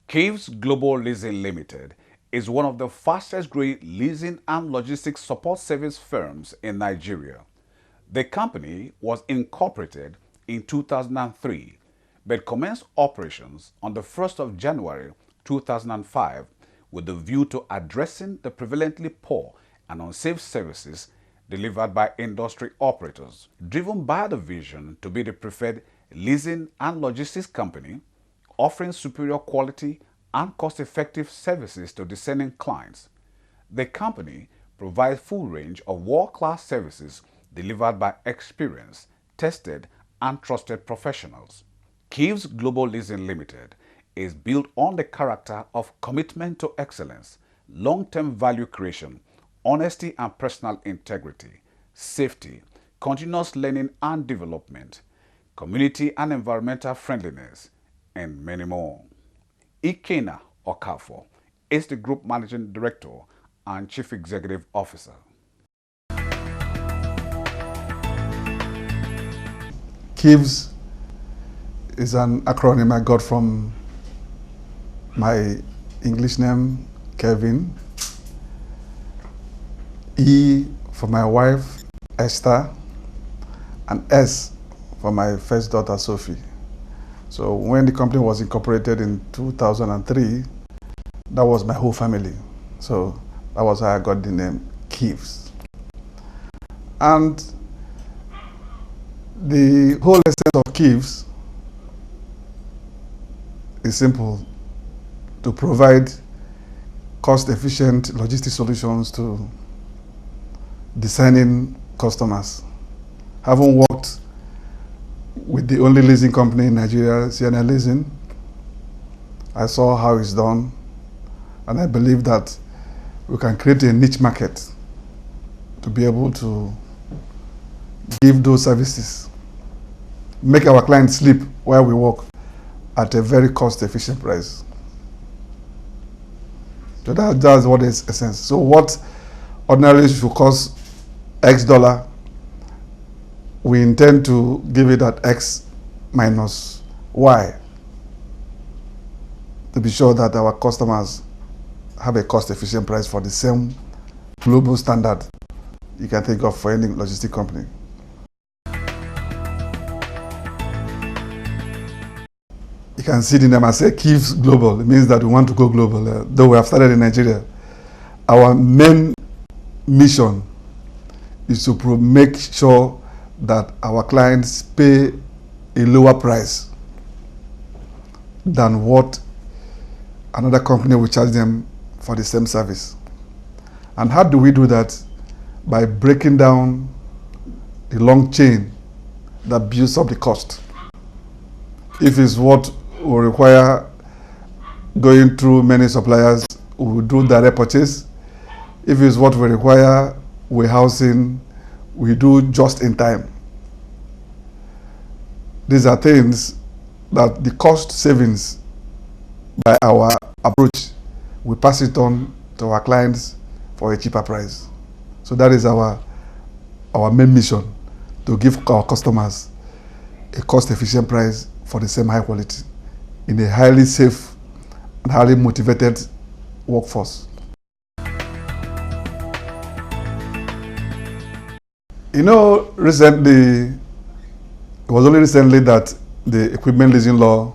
Keves Global Leasing Limited is one of the fastest growing leasing and logistics support service firms in Nigeria. The company was incorporated in 2003 but commenced operations on the 1st of January 2005 with the view to addressing the prevalently poor and unsafe services delivered by industry operators. Driven by the vision to be the preferred leasing and logistics company, offering superior quality and cost-effective services to discerning clients, the company provides full range of world-class services delivered by experienced, tested, and trusted professionals. Keves Global Leasing Limited is built on the character of commitment to excellence, long-term value creation, honesty and personal integrity, safety, continuous learning and development, community and environmental friendliness, and many more. Ikenna Okafor is the Group Managing Director and Chief Executive Officer. Keves is an acronym I got from my English name, Kevin. E for my wife, Esther, and S for my first daughter, Sophie. So when the company was incorporated in 2003, that was my whole family. So that was how I got the name Keves. And the whole essence of Keves is simple: to provide cost-efficient logistic solutions to discerning customers. Having worked with the only leasing company in Nigeria, CNL Leasing, I saw how it's done, and I believe that we can create a niche market to be able to give those services, make our clients sleep while we work at a very cost-efficient price. So that's what is essence. So what ordinarily should cost X dollar, we intend to give it at X minus Y to be sure that our customers have a cost-efficient price for the same global standard you can think of for any logistic company. You can see the name, I say Keves Global. It means that we want to go global. Though we have started in Nigeria, our main mission is to make sure that our clients pay a lower price than what another company will charge them for the same service. And how do we do that? By breaking down the long chain that builds up the cost. If it's what will require going through many suppliers, we will do direct purchase. If it's what will require warehousing, we do just in time. These are things that the cost savings by our approach, we pass it on to our clients for a cheaper price. So that is our main mission, to give our customers a cost-efficient price for the same high quality in a highly safe and highly motivated workforce. You know, it was only recently that the equipment leasing law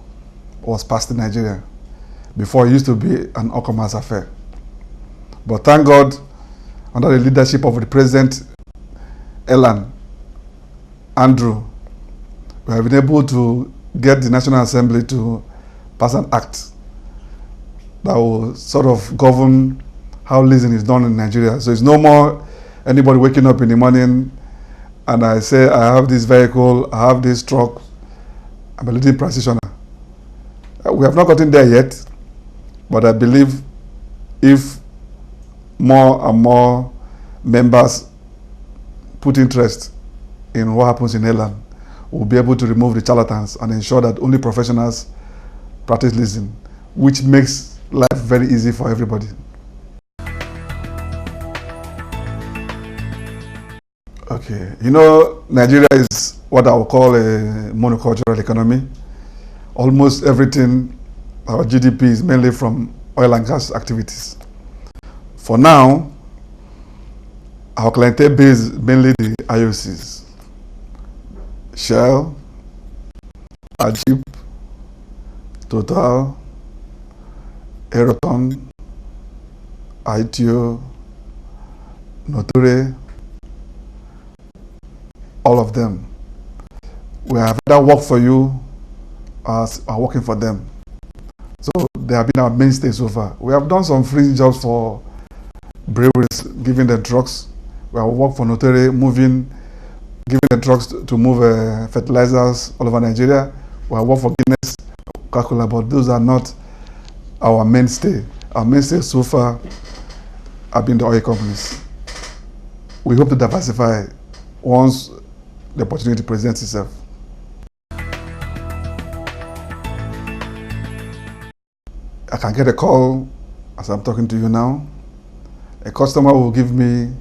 was passed in Nigeria. Before, it used to be an all-commerce affair. But thank God, under the leadership of the President, Andrew, we have been able to get the National Assembly to pass an act that will sort of govern how leasing is done in Nigeria. So it's no more anybody waking up in the morning and I say, I have this vehicle, I have this truck, I'm a leading practitioner. We have not gotten there yet, but I believe if more and more members put interest in what happens in Ireland, we'll be able to remove the charlatans and ensure that only professionals practice leasing, which makes life very easy for everybody. Okay, you know, Nigeria is what I would call a monocultural economy. Almost everything our GDP is mainly from oil and gas activities. For now, our clientele base is mainly the IOCs, Shell, Ajib, Total, Aeroton, ITO, Noture, all of them. We have either worked for you or are working for them. So they have been our mainstay so far. We have done some free jobs for breweries, giving them trucks. We have worked for Notere, giving them trucks to move fertilizers all over Nigeria. We have worked for Guinness, Coca-Cola, but those are not our mainstay. Our mainstay so far have been the oil companies. We hope to diversify once the opportunity presents itself. I can get a call as I'm talking to you now. A customer will give me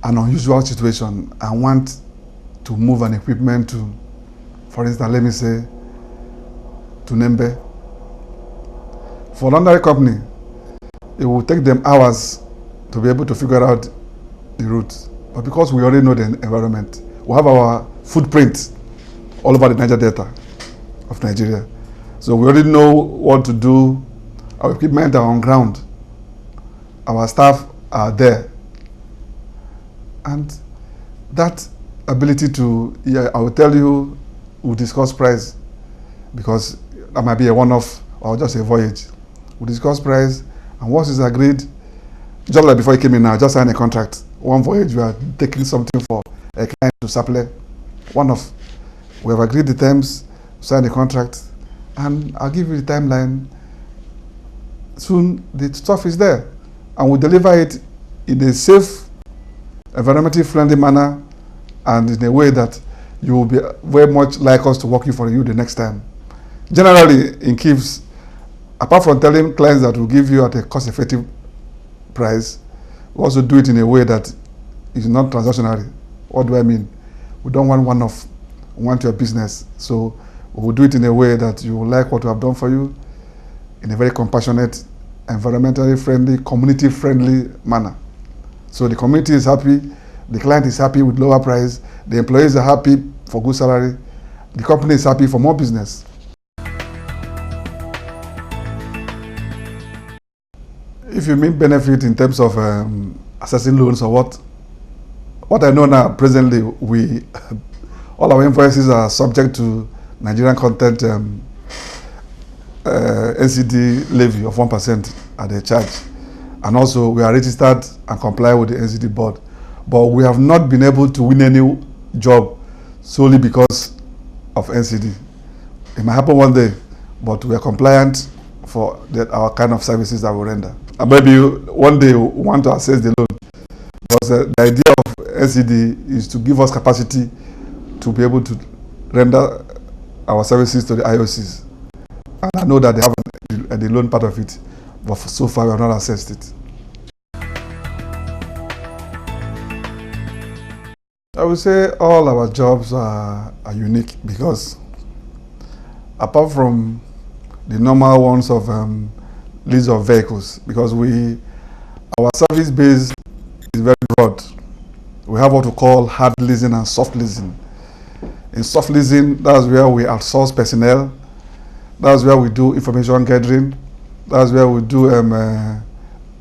an unusual situation and want to move an equipment to, for instance, let me say, to Nembe. For an ordinary company, it will take them hours to be able to figure out the route. But because we already know the environment, we have our footprint all over the Niger Delta of Nigeria. So we already know what to do. Our equipment are on ground. Our staff are there. And that ability to, I will tell you, we'll discuss price, because that might be a one-off or just a voyage. We'll discuss price, and once it's agreed, just like before you came in now, just sign a contract. One voyage, we are taking something for a client to supply. One-off. We have agreed the terms, sign the contract, and I'll give you the timeline. Soon the stuff is there, and we'll deliver it in a safe, environmentally friendly manner, and in a way that you will be very much like us to working for you the next time. Generally, in Keves, apart from telling clients that we'll give you at a cost-effective price, we also do it in a way that is not transactionary. What do I mean? We don't want one-off. We want your business. So we will do it in a way that you will like what we have done for you, in a very compassionate, environmentally friendly, community-friendly manner. So the community is happy, the client is happy with lower price, the employees are happy for good salary, the company is happy for more business. If you mean benefit in terms of assessing loans or what I know now, presently, all our invoices are subject to Nigerian content NCD levy of 1% at the charge. And also, we are registered and comply with the NCD board. But we have not been able to win any job solely because of NCD. It might happen one day, but we are compliant for our kind of services that we render. And maybe one day we want to access the loan. Because the idea of NCD is to give us capacity to be able to render our services to the IOCs. And I know that they have the loan part of it, but so far we have not assessed it. I would say all our jobs are unique, because apart from the normal ones of lease of vehicles, because our service base is very broad. We have what we call hard leasing and soft leasing. In soft leasing, that's where we outsource personnel. That's where we do information gathering. That's where we do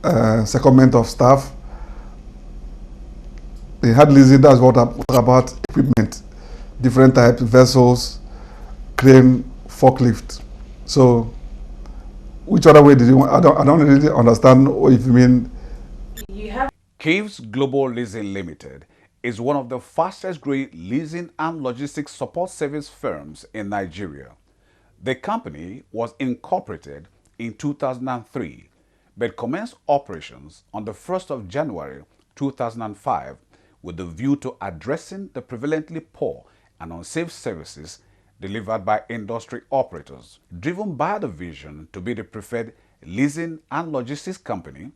secondment of staff. In hard leasing, that's what about equipment, different types, vessels, crane, forklift. So, which other way did you want? I don't really understand what you mean. Keves Global Leasing Limited is one of the fastest growing leasing and logistics support service firms in Nigeria. The company was incorporated in 2003, but commenced operations on the 1st of January 2005 with the view to addressing the prevalently poor and unsafe services delivered by industry operators. Driven by the vision to be the preferred leasing and logistics company,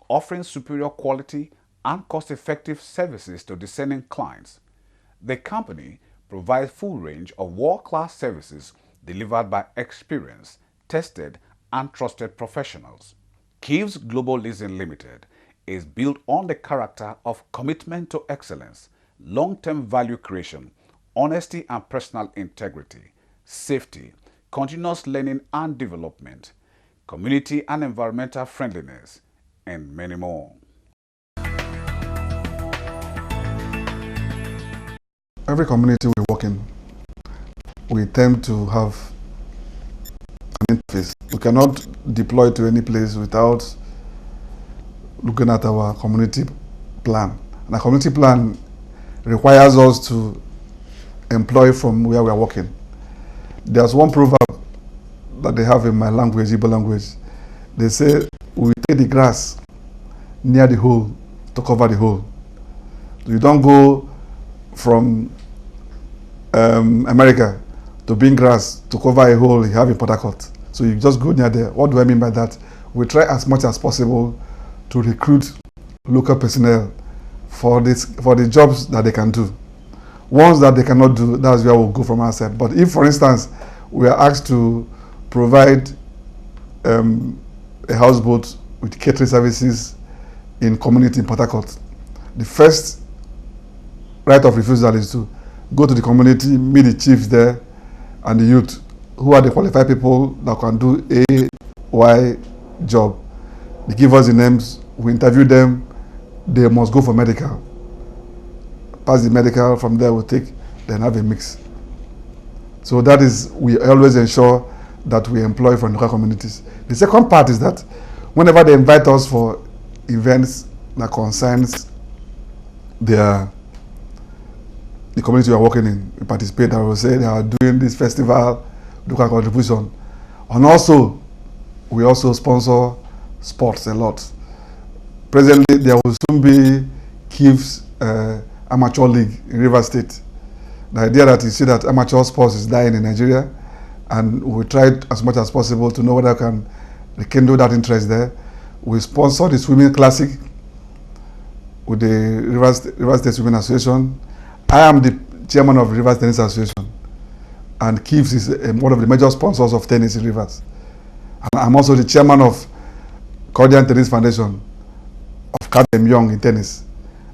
offering superior quality and cost-effective services to discerning clients, the company provides full range of world-class services delivered by experienced, tested, and trusted professionals. Keves Global Leasing Limited is built on the character of commitment to excellence, long-term value creation, honesty and personal integrity, safety, continuous learning and development, community and environmental friendliness, and many more. Every community we work in, we tend to have an interface. We cannot deploy to any place without looking at our community plan. And our community plan requires us to employ from where we are working. There's one proverb that they have in my language, Igbo language. They say, we take the grass near the hole to cover the hole. You don't go from America to bring grass to cover a hole you have in Port Harcourt. So you just go near there. What do I mean by that? We try as much as possible to recruit local personnel for the jobs that they can do. Ones that they cannot do, that's where we'll go from our side. But if, for instance, we are asked to provide a houseboat with catering services in community in Port Harcourt, the first right of refusal is to go to the community, meet the chiefs there and the youth, who are the qualified people that can do A, Y job. They give us the names, we interview them, they must go for medical. Pass the medical, from there we'll take, then have a mix. So that is, we always ensure that we employ from local communities. The second part is that whenever they invite us for events that concerns the community we are working in, we participate. I will say they are doing this festival, local contribution. And also, we also sponsor sports a lot. Presently, there will soon be Keves Amateur League in Rivers State. The idea that you see that amateur sports is dying in Nigeria, and we try as much as possible to know whether we can rekindle that interest there. We sponsor the swimming classic with the Rivers State Swimming Association. I am the chairman of the Rivers Tennis Association, and Keves is one of the major sponsors of tennis in Rivers. And I'm also the chairman of Korean Tennis Foundation of Kadem Young in tennis.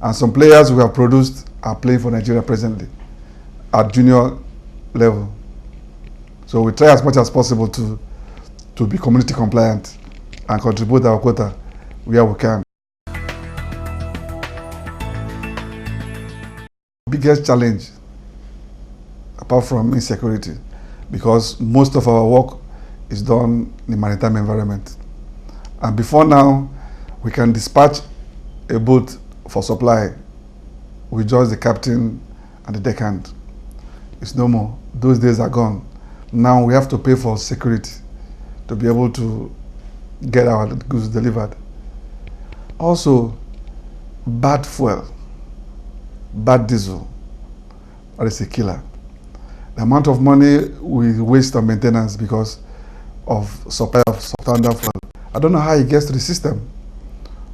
And some players we have produced are playing for Nigeria presently at junior level. So we try as much as possible to be community compliant and contribute our quota where we can. Biggest challenge, apart from insecurity, because most of our work is done in the maritime environment. And before now, we can dispatch a boat for supply with just the captain and the deckhand. It's no more. Those days are gone. Now we have to pay for security to be able to get our goods delivered. Also, bad fuel, bad diesel, that is a killer. The amount of money we waste on maintenance because of supply of substandard fuel. I don't know how it gets to the system,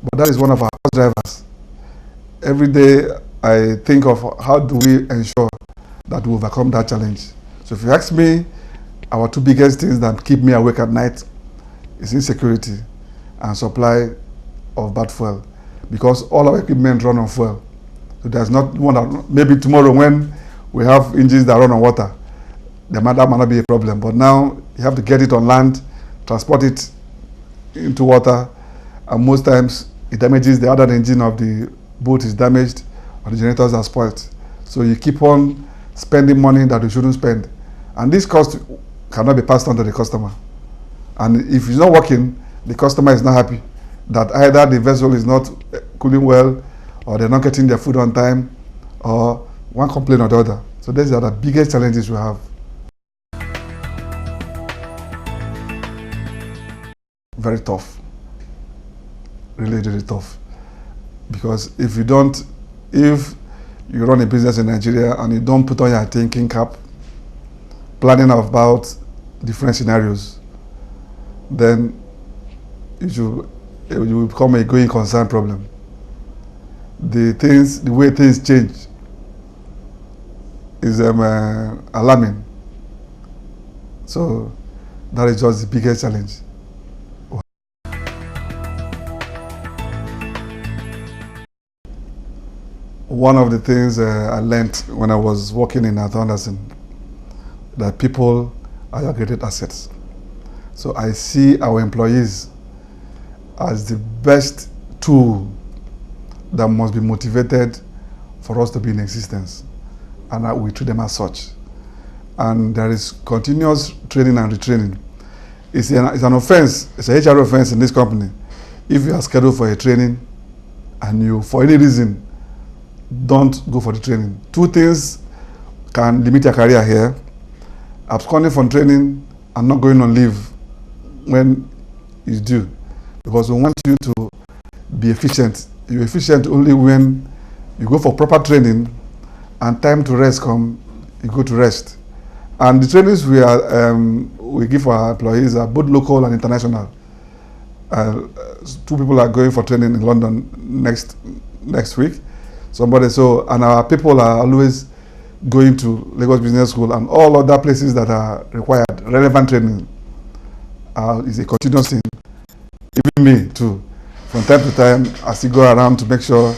but that is one of our drivers. Every day I think of how do we ensure that we overcome that challenge. So if you ask me, our two biggest things that keep me awake at night is insecurity and supply of bad fuel, because all our equipment run on fuel. So there's not one that, maybe tomorrow when we have engines that run on water, that might not be a problem. But now you have to get it on land, transport it into water, and most times it damages the other engine of the boat is damaged or the generators are spoiled. So you keep on spending money that you shouldn't spend. And this cost cannot be passed on to the customer. And if it's not working, the customer is not happy that either the vessel is not cooling well, or they're not getting their food on time, or one complaint or the other. So these are the biggest challenges we have. Very tough. Really, really tough. Because if you run a business in Nigeria and you don't put on your thinking cap, planning about different scenarios, then it will become a going concern problem. The way things change is alarming. So that is just the biggest challenge. One of the things I learned when I was working in Arthur Andersen, that people are your greatest assets. So I see our employees as the best tool that must be motivated for us to be in existence, and we treat them as such. And there is continuous training and retraining. It's an offense, it's a HR offense in this company if you are scheduled for a training and you, for any reason, don't go for the training. Two things can limit your career here: absconding from training and not going on leave when it's due. Because we want you to be efficient. You're efficient only when you go for proper training and time to rest come, you go to rest. And the trainings we give our employees are both local and international. Two people are going for training in London next week. And our people are always going to Lagos Business School and all other places that are required relevant training. Is a continuous thing. Even me too. From time to time, I still go around to make sure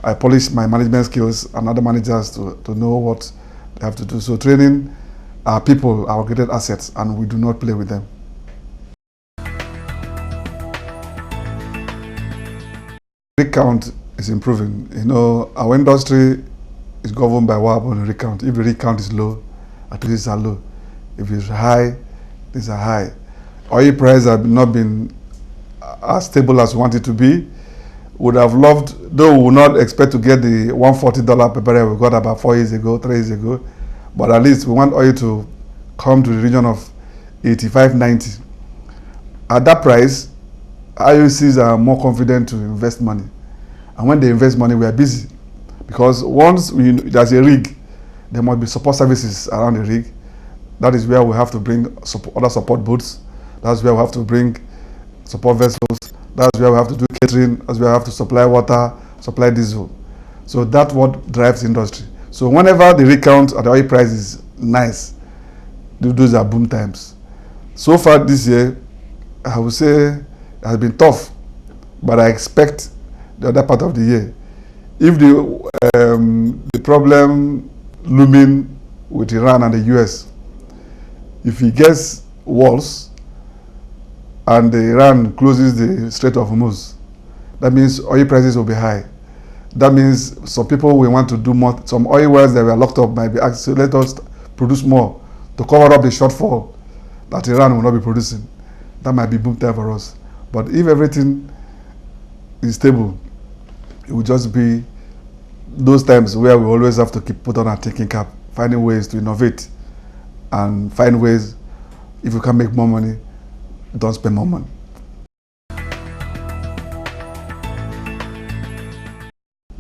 I polish my management skills and other managers to know what they have to do. So training our people, our greatest assets, and we do not play with them. Rig count is improving. You know, our industry is governed by what happens in rig count. If the rig count is low, activities are low. If it's high, these are high. Oil prices have not been as stable as we want it to be. Would have loved, though we would not expect to get the $140 per barrel we got about 3 years ago, but at least we want oil to come to the region of 85, 90. At that price, IOCs are more confident to invest money. And when they invest money, we are busy. Because once there's a rig, there must be support services around the rig. That is where we have to bring other support boats. That's where we have to bring support vessels. That's where we have to do catering. That's where we have to supply water, supply diesel. So that's what drives the industry. So whenever the rig count at the oil price is nice, those are boom times. So far this year, I would say it has been tough, but I expect the other part of the year, if the problem looming with Iran and the US, if it gets worse and Iran closes the Strait of Hormuz, that means oil prices will be high. That means some people will want to do more. Some oil wells that were locked up might be asked, so let us produce more to cover up the shortfall that Iran will not be producing. That might be boom time for us. But if everything is stable, it will just be those times where we always have to keep put on our thinking cap, finding ways to innovate and find ways, if you can make more money, don't spend more money.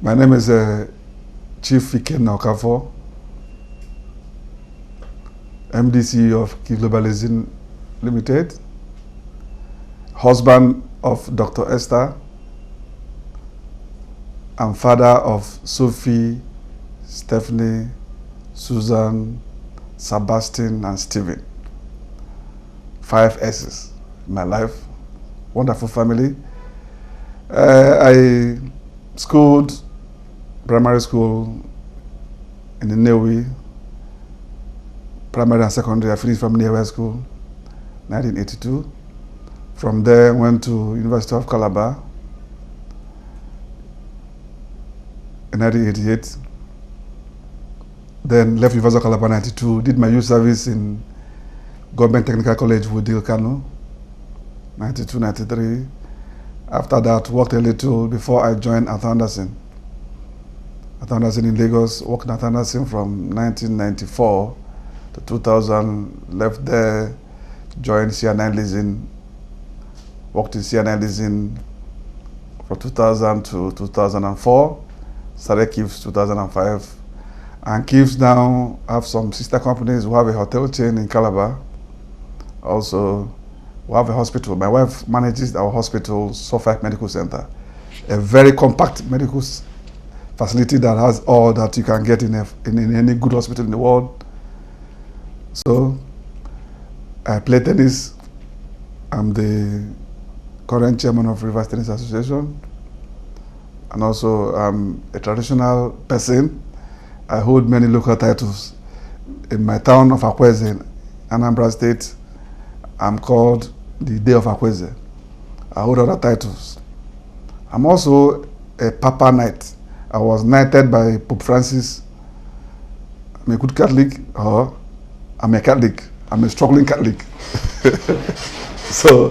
My name is Chief Iken Okafo, MD CEO of Keves Global Leasing Limited, husband of Dr. Esther, and father of Sophie, Stephanie, Susan, Sebastian, and Stephen. 5 S's in my life. Wonderful family. I schooled primary school in the Nnewi, primary and secondary. I finished from Nnewi School, 1982. From there, went to University of Calabar in 1988. Then left University of Calabar in 1992. Did my youth service in Government Technical College, Wudil, Kano, 92, 93. After that, worked a little before I joined Arthur Andersen. Arthur Andersen in Lagos, worked at Arthur Andersen from 1994 to 2000, left there, joined CNI Leasing, worked in CNI Leasing from 2000 to 2004, started Keves 2005. And Keves now have some sister companies. We have a hotel chain in Calabar. Also, we have a hospital. My wife manages our hospital, Suffolk Medical Center, a very compact medical facility that has all that you can get in any good hospital in the world. So, I play tennis. I'm the current chairman of Rivers Tennis Association. And also I'm a traditional person. I hold many local titles. In my town of Akweze, in Anambra State, I'm called the Day of Akweze. I hold other titles. I'm also a Papa Knight. I was knighted by Pope Francis. I'm a good Catholic, or I'm a Catholic. I'm a struggling Catholic. So,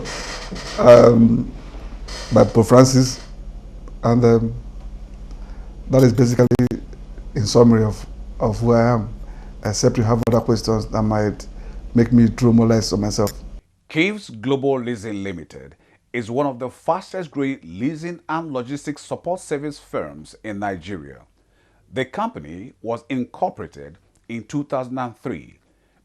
by Pope Francis, and that is basically in summary of who I am, except you have other questions that might make me throw more light on myself. Keves Global Leasing Limited is one of the fastest growing leasing and logistics support service firms in Nigeria. The company was incorporated in 2003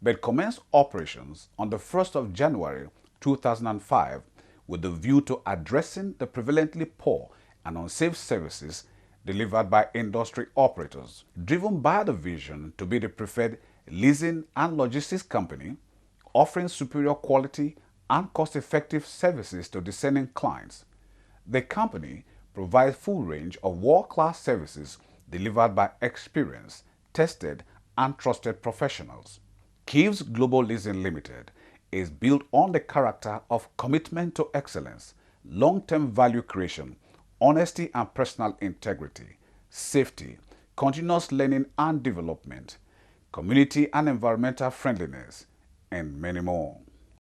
but commenced operations on the 1st of January 2005 with the view to addressing the prevalently poor and unsafe services delivered by industry operators. Driven by the vision to be the preferred leasing and logistics company, offering superior quality and cost-effective services to discerning clients, the company provides full range of world-class services delivered by experienced, tested, and trusted professionals. Keves Global Leasing Limited is built on the character of commitment to excellence, long-term value creation, honesty and personal integrity, safety, continuous learning and development, community and environmental friendliness, and many more.